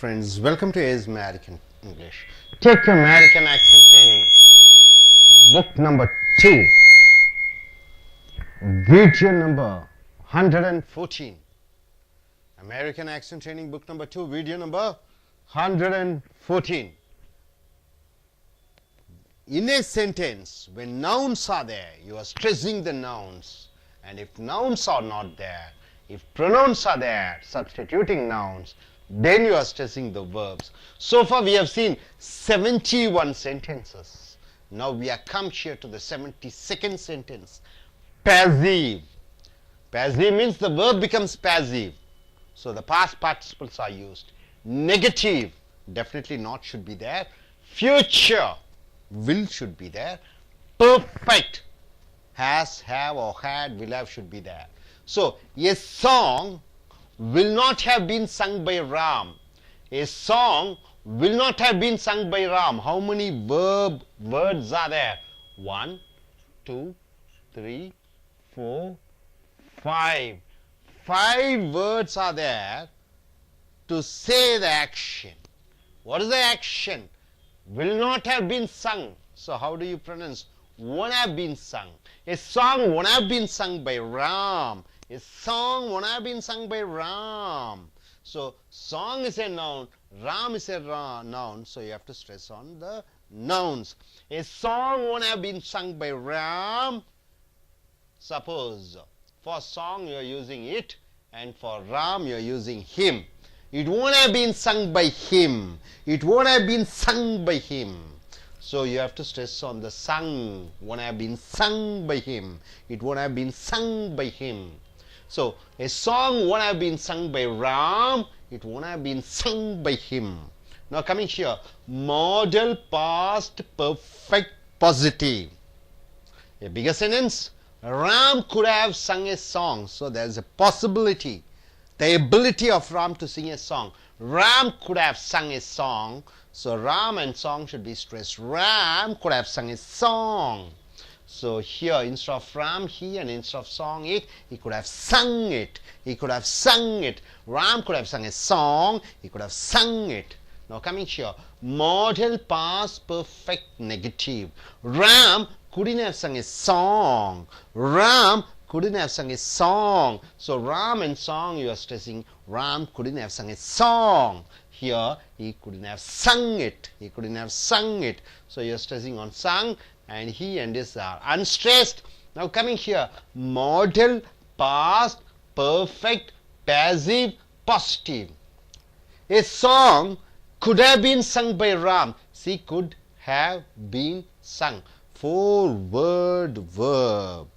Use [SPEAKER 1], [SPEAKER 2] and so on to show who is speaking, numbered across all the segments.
[SPEAKER 1] friends, welcome to A's American English. Take your American accent training. Book number 2. Video number 114. American accent training book number 2, video number 114. In a sentence, when nouns are there, you are stressing the nouns. And if nouns are not there, if pronouns are there, substituting nouns, then you are stressing the verbs. So far we have seen 71 sentences. Now we are come here to the 72nd sentence. Passive. Passive means the verb becomes passive. So the past participles are used. Negative, definitely not should be there. Future, will should be there. Perfect, has, have or had, will have should be there. So a song will not have been sung by Ram. A song will not have been sung by Ram. How many words are there? 1, 2, 3, 4, 5. 5 words are there to say the action. What is the action? Will not have been sung. So how do you pronounce? Won't have been sung. A song won't have been sung by Ram. A song won't have been sung by Ram. So song is a noun, Ram is a noun, so you have to stress on the nouns. A song won't have been sung by Ram. Suppose for song you are using it and for Ram you are using him. It won't have been sung by him. It won't have been sung by him. So you have to stress on the sung. Won't have been sung by him. It won't have been sung by him. So a song won't have been sung by Ram. It won't have been sung by him. Now coming here, model past perfect positive. A bigger sentence. Ram could have sung a song. So there is a possibility, the ability of Ram to sing a song. Ram could have sung a song. So Ram and song should be stressed. Ram could have sung a song. So here instead of Ram he and instead of song it, he could have sung it. He could have sung it. Ram could have sung a song. He could have sung it. Now coming here, model past perfect negative. Ram couldn't have sung a song. Ram couldn't have sung a song. So Ram and song you are stressing. Ram couldn't have sung a song. Here he couldn't have sung it. He couldn't have sung it. So you are stressing on sung and he and this are unstressed. Now coming here, model past perfect passive positive. A song could have been sung by Ram. See, could have been sung. 4-word verb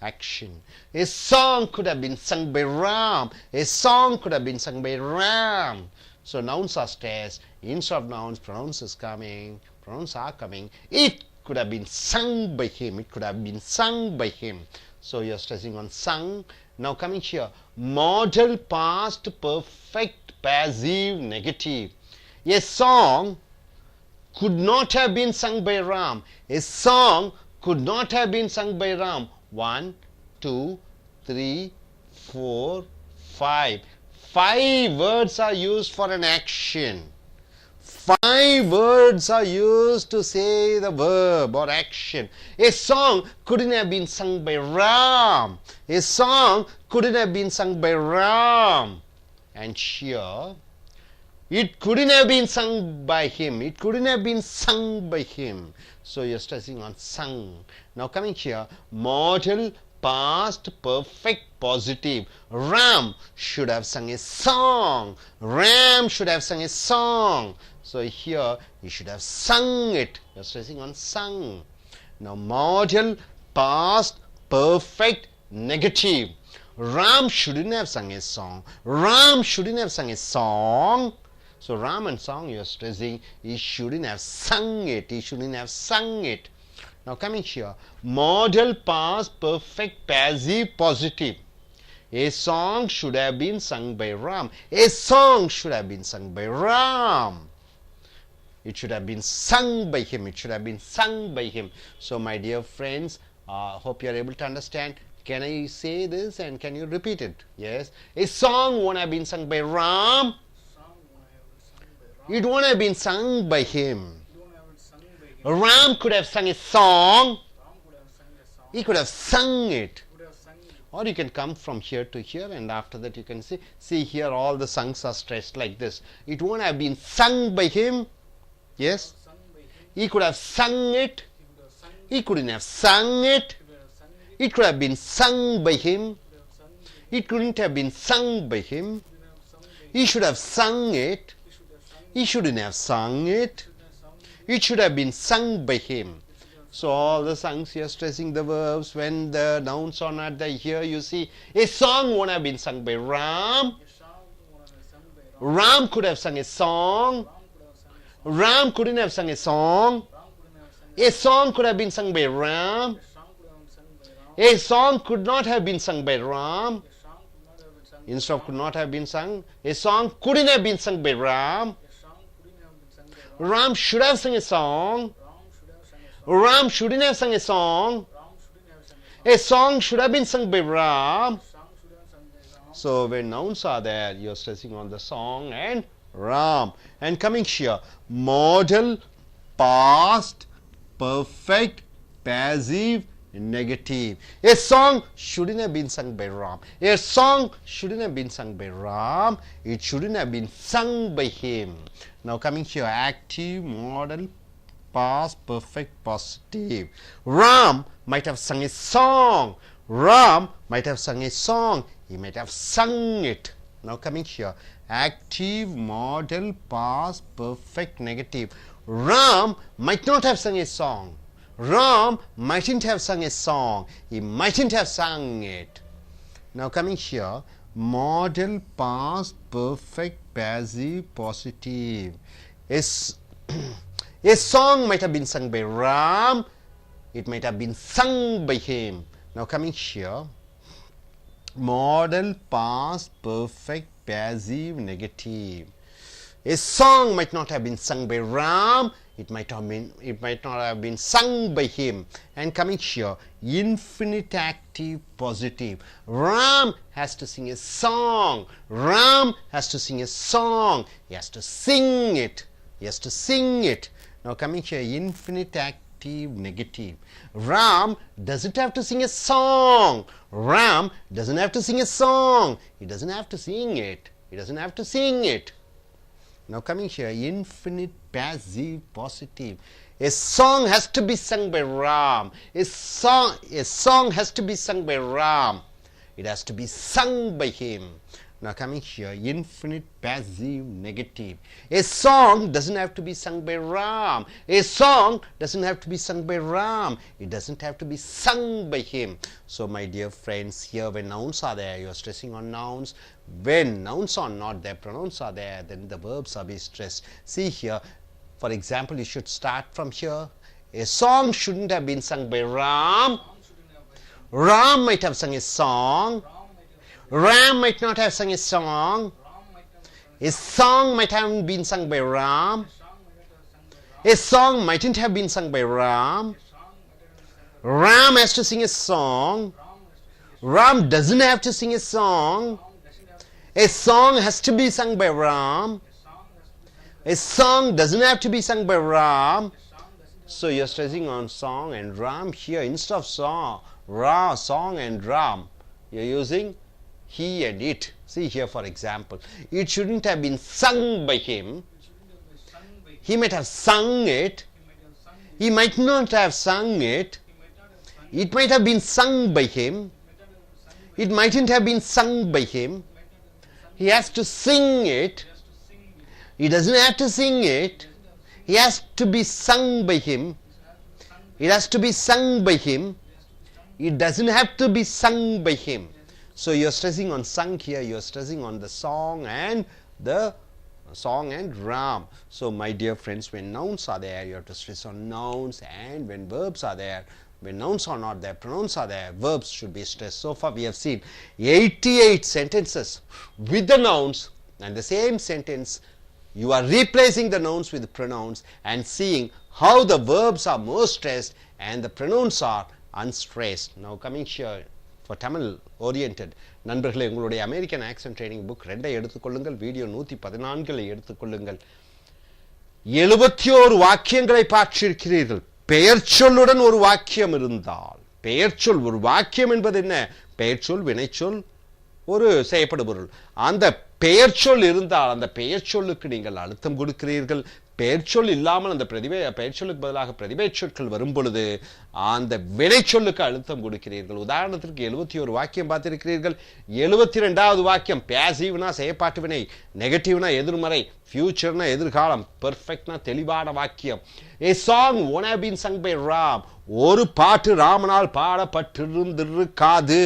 [SPEAKER 1] action. A song could have been sung by Ram. A song could have been sung by Ram. So nouns are stressed. Instead of nouns, pronouns is coming. Pronouns are coming. It could have been sung by him. It could have been sung by him. So you are stressing on sung. Now coming here, model past perfect passive negative. A song could not have been sung by Ram. A song could not have been sung by Ram. 1, 2, 3, 4, 5. 5 words are used for an action. 5 words are used to say the verb or action. A song couldn't have been sung by Ram. A song couldn't have been sung by Ram. And here, it couldn't have been sung by him. It couldn't have been sung by him. So you're stressing on sung. Now coming here, model past perfect positive. Ram should have sung a song. Ram should have sung a song. So here he should have sung it. You're stressing on sung. Now model past perfect negative. Ram shouldn't have sung a song. Ram shouldn't have sung a song. So Ram and song you are stressing, he shouldn't have sung it. He shouldn't have sung it. Now coming here, model past perfect passive positive. A song should have been sung by Ram. A song should have been sung by Ram. It should have been sung by him. It should have been sung by him. So my dear friends, hope you are able to understand. Can I say this and can you repeat it? Yes. A song won't have been sung by Ram. It won't have been sung by him. Ram could have sung a song. He could have sung it. Or you can come from here to here, and after that you can see here all the songs are stressed like this. It won't have been sung by him. Yes? He could have sung it. He couldn't have sung it. It could have been sung by him. It couldn't have been sung by him. He should have sung it. He shouldn't have sung it. It should have been sung by him. So all the songs here stressing the verbs when the nouns are not there. Here you see a song won't have been sung by Ram. Ram could have sung a song. Ram couldn't have sung a song. A song could have been sung by Ram. A song could not have been sung by Ram. Instead of could not have been sung, a song couldn't have been sung by Ram. Ram should have sung a song. Ram shouldn't have sung a song. A song should have been sung by Ram. So when nouns are there, you're stressing on the song and Ram. And coming here, modal, past, perfect, passive, negative. A song shouldn't have been sung by Ram. A song shouldn't have been sung by Ram. It shouldn't have been sung by him. Now coming here, active, modal, past, perfect, positive. Ram might have sung a song. Ram might have sung a song. He might have sung it. Now coming here, active, modal, past, perfect, negative. Ram might not have sung a song. Ram mightn't have sung a song. He mightn't have sung it. Now coming here, modal, past, perfect, passive, positive. A song might have been sung by Ram. It might have been sung by him. Now coming here, modal, past, perfect, passive, negative. A song might not have been sung by Ram. It might not have been sung by him. And coming here, infinite active positive. Ram has to sing a song. Ram has to sing a song. He has to sing it. He has to sing it. Now coming here, infinite active negative. Ram doesn't have to sing a song. Ram doesn't have to sing a song. He doesn't have to sing it. He doesn't have to sing it. Now coming here, infinite passive positive. A song has to be sung by Ram. A song has to be sung by Ram. It has to be sung by him. Now coming here, infinite passive negative. A song doesn't have to be sung by Ram. A song doesn't have to be sung by Ram. It doesn't have to be sung by him. So my dear friends, here when nouns are there, you are stressing on nouns. When nouns are not there, pronouns are there, then the verbs are being stressed. See here, for example, you should start from here. A song shouldn't have been sung by Ram. Ram might have sung a song. Ram might not have sung a song. A song might have been sung by Ram. A song mightn't have been sung by Ram. Ram has to sing a song. Ram doesn't have to sing a song. A song has to be sung by Ram. A song doesn't have to be sung by Ram. So you're stressing on song and Ram here. Instead of song, song and Ram, you're using he and it. See here, for example, it shouldn't have been sung by him. He might have sung it. He might not have sung it. It might have been sung by him. It mightn't have been sung by him. He has to sing it. He doesn't have to sing it. He has to be sung by him. It has to be sung by him. It doesn't have to be sung by him. So you're stressing on sung here, you're stressing on the song and Ram. So my dear friends, when nouns are there, you have to stress on nouns, and when verbs are there, when nouns are not there, pronouns are there, verbs should be stressed. So far we have seen 88 sentences with the nouns, and the same sentence you are replacing the nouns with the pronouns and seeing how the verbs are more stressed and the pronouns are unstressed. Now coming here, for Tamil oriented நண்பர்களே, உங்களுடைய American accent training book 2 எடுத்துக்கொள்ளுங்கள். Video 114 எடுத்துக்கொள்ளுங்கள். 71 வாக்கியங்களை பார்த்திருக்கிறீர்கள். பெயர் சொல்லுடன் ஒரு வாக்கியம் இருந்தால், பெயர் சொல் ஒரு வாக்கியம் என்பது என்ன? பெயர் சொல், வினைச்சொல், ஒரு செய்யப்படும் பொருள். அந்த பெயர் சொல் இருந்தால் அந்த பெயர் சொல்லுக்கு நீங்கள் அழுத்தம் கொடுக்கிறீர்கள். பெயர் சொல் இல்லாமல் அந்த பெயர் சொல்லுக்கு பதிலாக பிரதிபெயர் சொற்கள் வரும் பொழுது அந்த வினை சொல்லுக்கு அழுத்தம் கொடுக்கிறீர்கள். உதாரணத்திற்கு 71 வாக்கியம் பார்த்திருக்கிறீர்கள். 72வது வாக்கியம் பேசிவ்னா செயற்பாட்டு வினை, நெகட்டிவ்னா எதிர்மறை, ஃபியூச்சர்னா எதிர்காலம், பெர்ஃபெக்ட்னா தெளிவான வாக்கியம். A song won't have been sung by Ram. ஒரு பாட்டு ராமனால் பாடப்பட்டிருந்திருக்காது.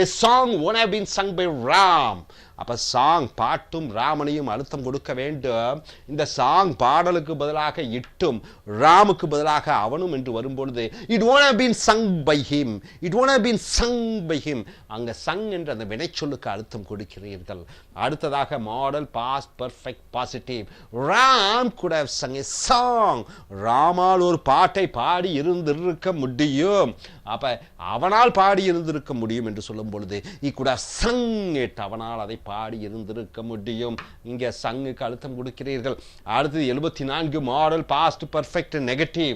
[SPEAKER 1] A song won't have been sung by Ram. அப்ப சாங் பாட்டும் ராமனையும் அழுத்தம் கொடுக்க வேண்டும். இந்த சாங் பாடலுக்கு பதிலாக இட்டும் ராமுக்கு பதிலாக அவனும் என்று வரும்பொழுது it won't have been sung by him, it won't have been sung by him. அங்க சங் என்ற அந்த வினைச்சொல்லுக்கு அழுத்தம் கொடுக்கிறீர்கள். அடுத்ததாக modal past perfect positive. Ram could have sung a song. ராமால் ஒரு பாட்டை பாடி இருந்திருக்க முடியும். அப்ப அவனால் பாடி இருந்திருக்க முடியும் என்று சொல்லும் பொழுது he could have sung it. அவனால் அதை பாடி இருந்திருக்க முடியும். இங்க சங்குக்கு அழுத்தம் கொடுக்கிறீர்கள். அடுத்தது 74 modal past perfect negative.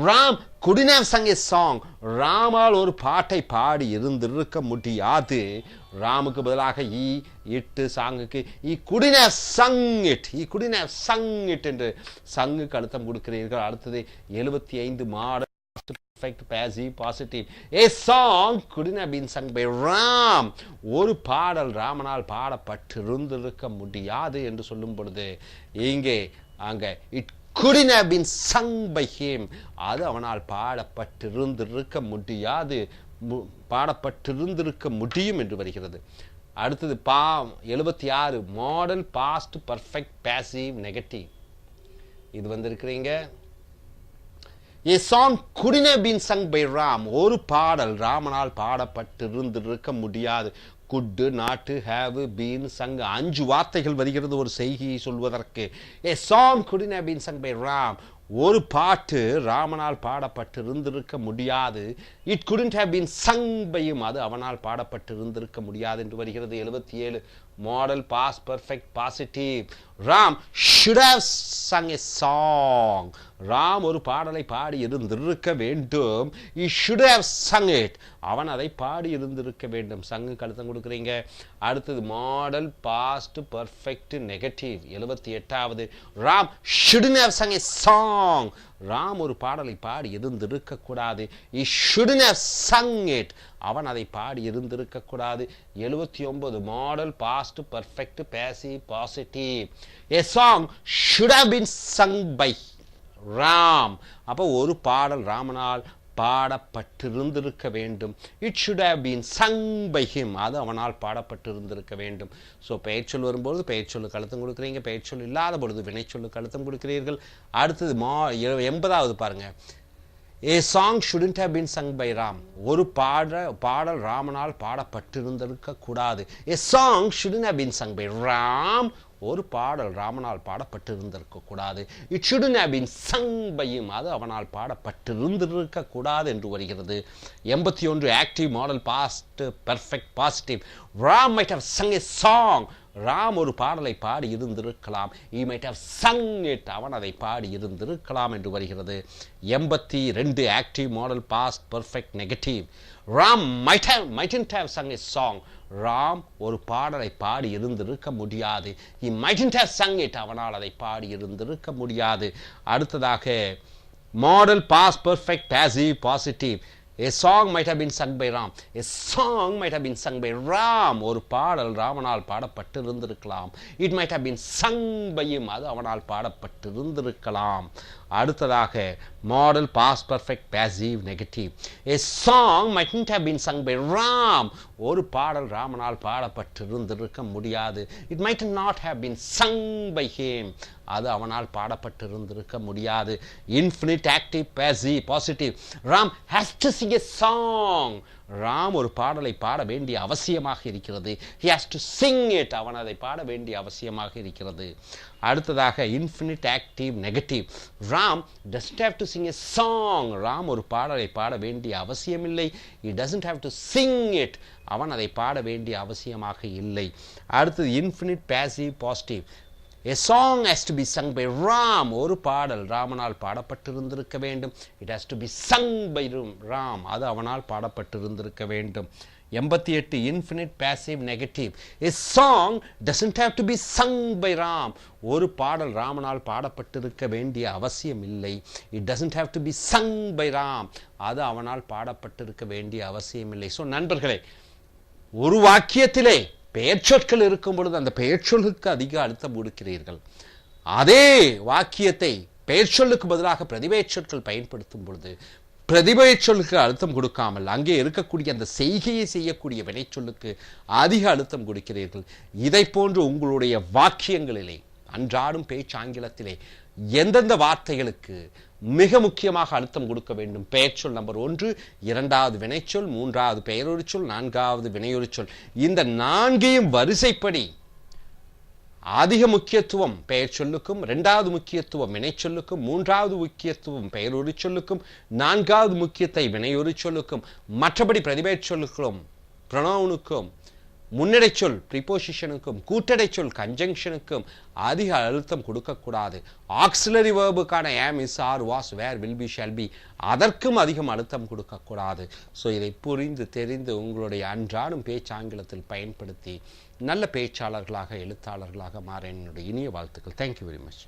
[SPEAKER 1] Ram couldn't have sung a song. ராமால் ஒரு பாட்டை பாடி இருந்திருக்க முடியாது. ராமுக்கு பதிலாக இட்டு சாங்குக்கு he couldn't have sung it, he couldn't have sung it என்று சங்குக்கு அழுத்தம் கொடுக்கிறீர்கள். அடுத்தது 75 model perfect passive positive. A song couldn't have been sung by Ram. ஒரு பாடல் ராமனால் பாடப்பட்டிருந்திருக்க முடியாது என்று சொல்லும் பொழுது இங்கே அங்க it couldn't have been sung by him. அது அவனால் பாடப்பட்டிருந்திருக்க முடியாது, பாடப்பட்டிருந்திருக்க முடியும் என்று வருகிறது. அடுத்தது 76 modal past perfect passive negative. இது வந்திருக்கிறீங்க. A song couldn't have been sung by Ram. ஒரு பாடல் ராமனால் பாடப்பட்டிருந்திருக்க முடியாது. could, not, have, been, sung. 5 வார்த்தைகள் வருகிறது ஒரு செய்தியை சொல்வதற்கு. A song couldn't have been sung by Ram. ஒரு பாட்டு ராமனால் பாடப்பட்டிருந்திருக்க முடியாது. It couldn't have been sung by him. அது அவனால் பாடப்பட்டிருந்திருக்க முடியாது என்று வருகிறது. 77 modal past perfect positive. Ram should have sung a song. Ram ஒரு பாடலை பாடி இருந்திருக்க வேண்டும். he should have sung it. அவன் அதை பாடி இருந்திருக்க வேண்டும். சங்குக்கு அழுத்தம் கொடுக்குறீங்க. அடுத்தது மாடல் பாஸ்ட் பெர்ஃபெக்ட் நெகட்டிவ். 78வது Ram shouldn't have sung a song. Ram ஒரு பாடலை பாடி இருந்திருக்க கூடாது. he shouldn't have sung it. அவன் அதை பாடி இருந்திருக்க கூடாது. 79 modal past perfect passive positive. a song should have been sung by Ram. அப்போ ஒரு பாடல் ராமனால் பாடப்பட்டிருந்திருக்க வேண்டும். It should have been sung by him. அது அவனால் பாடப்பட்டிருந்திருக்க வேண்டும். ஸோ பெயர்ச்சொல் வரும்போது பெயர்ச்சொல்லுக்கு அழுத்தம் கொடுக்குறீங்க. பெயர்ச்சொல் இல்லாத பொழுது வினைச்சொல்லுக்கு அழுத்தம் கொடுக்கிறீர்கள். அடுத்தது 80வது பாருங்க. A song shouldn't have been sung by Ram. ஒரு பாடல் ராமனால் பாடப்பட்டிருந்திருக்க கூடாது. A song shouldn't have been sung by Ram. ஒரு பாடல் ராமனால் பாடப்பட்டிருந்திருக்க கூடாது. It shouldn't have been sung by him. அது அவனால் பாடப்பட்டிருந்திருக்க கூடாது என்று வருகிறது. 81 active modal past perfect positive. Ram might have sung a song. Ram ஒரு பாடலை பாடி இருந்திருக்கலாம். he might have sung it. அவன் அதை பாடி இருந்திருக்கலாம் என்று வருகிறது. 82 active modal past perfect negative. Ram mightn't have sung a song. Ram ஒரு பாடலை பாடி இருந்திருக்க முடியாது. he mightn't have sung it. அவனால் அதை பாடி இருந்திருக்க முடியாது. அடுத்ததாக modal past perfect passive positive. A song might have been sung by Ram. A song might have been sung by Ram. ஒரு பாடல் ராமனால் பாடப்பட்டிருந்திருக்கலாம். It might have been sung by him. அது அவனால் பாடப்பட்டிருந்திருக்கலாம். அடுத்ததாக modal past perfect passive negative. A song mightn't have been sung by Ram. ஒரு பாடல் ராமனால் பாடப்பட்டிருந்திருக்க முடியாது. It might not have been sung by him. அது அவனால் பாடப்பட்டிருந்திருக்க முடியாது. Infinite active passive positive. Ram has to sing a song. Ram ஒரு பாடலை பாட வேண்டிய அவசியமாக இருக்கிறது. he has to sing it. அவன் அதை பாட வேண்டிய அவசியமாக இருக்கிறது. அடுத்ததாக infinite active negative. Ram doesn't have to sing a song. Ram ஒரு பாடலை பாட வேண்டிய அவசியமில்லை. he doesn't have to sing it. அவன் அதை பாட வேண்டிய அவசியமாக இல்லை. அடுத்தது infinite passive positive.
[SPEAKER 2] A song has to be sung by Ram. ஒரு பாடல் ராமனால் பாடப்பட்டிருந்திருக்க வேண்டும். It has to be sung by Ram. அது அவனால் பாடப்பட்டிருந்திருக்க வேண்டும். 88 infinite passive negative. A song doesn't have to be sung by Ram. ஒரு பாடல் ராமனால் பாடப்பட்டிருக்க வேண்டிய அவசியம் இல்லை. It doesn't have to be sung by Ram. அது அவனால் பாடப்பட்டிருக்க வேண்டிய அவசியம் இல்லை. ஸோ நண்பர்களே, ஒரு வாக்கியத்திலே பெயர்ச்சொற்கள் இருக்கும் பொழுது அந்த பெயர்ச்சொல்லுக்கு அதிக அழுத்தம் கொடுக்கிறீர்கள். அதே வாக்கியத்தை பெயர்ச்சொல்லுக்கு பதிலாக பிரதிபெயர்ச்சொற்கள் பயன்படுத்தும் பொழுது பிரதிபெயர்ச்சொல்லுக்கு அழுத்தம் கொடுக்காமல் அங்கே இருக்கக்கூடிய அந்த செய்கையை செய்யக்கூடிய வினைச்சொல்லுக்கு அதிக அழுத்தம் கொடுக்கிறீர்கள். இதை போன்று உங்களுடைய வாக்கியங்களிலே அன்றாடும் பேச்சாங்கிலத்திலே எந்தெந்த வார்த்தைகளுக்கு மிக முக்கியமாக அழுத்தம் கொடுக்க வேண்டும்? பெயர்ச்சொல் நம்பர் 1, இரண்டாவது வினைச்சொல், மூன்றாவது பெயரொருச்சொல், நான்காவது வினையொருச்சொல். இந்த நான்கையும் வரிசைப்படி அதிக முக்கியத்துவம் பெயர் சொல்லுக்கும், இரண்டாவது முக்கியத்துவம் வினைச்சொல்லுக்கும், மூன்றாவது முக்கியத்துவம் பெயரொரு சொல்லுக்கும், நான்காவது முக்கியத்தை வினையொரு சொல்லுக்கும், மற்றபடி பிரதிபெயர் சொல்லுக்கும், ப்ரொனவுனுக்கும், முன்னிடைச்சொல் ப்ரிபோசிஷனுக்கும், கூட்டடைச்சொல் கன்ஜங்ஷனுக்கும் அதிக அழுத்தம் கொடுக்கக்கூடாது. ஆக்சிலரி வேர்புக்கான am, is, are, was, were, will be, shall be அதற்கும் அதிகம் அழுத்தம் கொடுக்கக்கூடாது. ஸோ இதை புரிந்து தெரிந்து உங்களுடைய அன்றாடும் பேச்சாங்கிலத்தில் பயன்படுத்தி நல்ல பேச்சாளர்களாக எழுத்தாளர்களாக மாற என்னுடைய இனிய வாழ்த்துக்கள். Thank you very much.